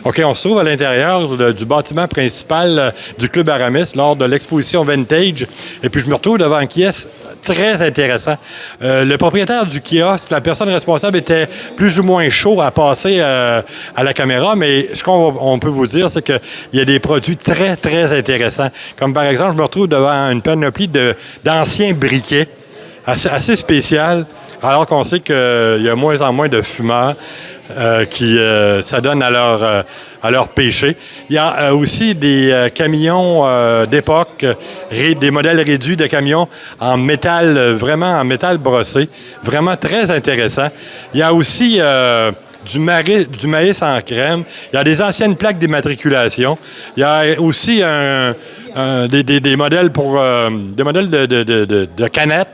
OK, on se trouve à l'intérieur du bâtiment principal du Club Aramis lors de l'exposition Vintage. Et puis, je me retrouve devant un kiosque très intéressant. Le propriétaire du kiosque, la personne responsable était plus ou moins chaud à passer à la caméra, mais ce qu'on peut vous dire, c'est qu'il y a des produits très, très intéressants. Comme par exemple, je me retrouve devant une panoplie d'anciens briquets assez spécial, alors qu'on sait qu'il y a moins en moins de fumeurs qui s'adonnent à leur péché. Il y a aussi des camions d'époque, des modèles réduits de camions en métal, vraiment en métal brossé, vraiment très intéressant. Il y a aussi du maïs en crème. Il y a des anciennes plaques d'immatriculation. Il y a aussi des modèles pour des modèles de canettes,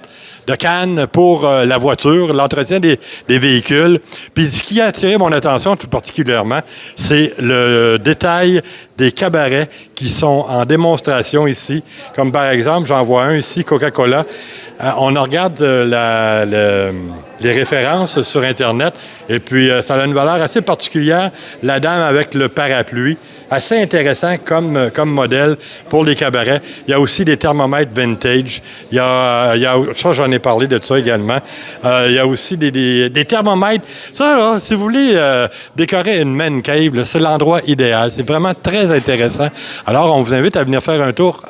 de cannes pour la voiture, l'entretien des véhicules. Puis ce qui a attiré mon attention tout particulièrement, c'est le détail des cabarets qui sont en démonstration ici. Comme par exemple, j'en vois un ici, Coca-Cola. On regarde les références sur Internet et puis ça a une valeur assez particulière. La dame avec le parapluie. Assez intéressant comme modèle pour les cabarets. Il y a aussi des thermomètres vintage. Ça, j'en ai parlé de ça également. Il y a aussi des thermomètres. Ça, là, si vous voulez décorer une man cave, là, c'est l'endroit idéal. C'est vraiment très intéressant. Alors, on vous invite à venir faire un tour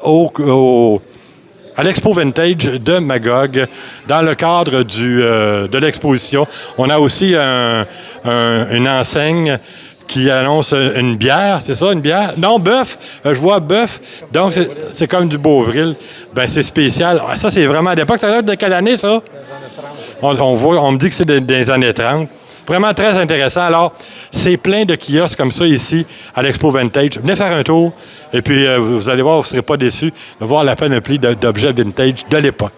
à l'Expo Vintage de Magog, dans le cadre de l'exposition. On a aussi une enseigne qui annonce une bière, c'est ça, une bière? Non, bœuf. Je vois bœuf. Donc, c'est comme du Beauvril. Ben c'est spécial. Ça, c'est vraiment à l'époque. Ça date de quelle année, ça? On me dit que c'est des années 30. Vraiment très intéressant. Alors, c'est plein de kiosques comme ça ici à l'Expo Vintage. Venez faire un tour et puis vous allez voir, vous ne serez pas déçus de voir la panoplie d'objets vintage de l'époque.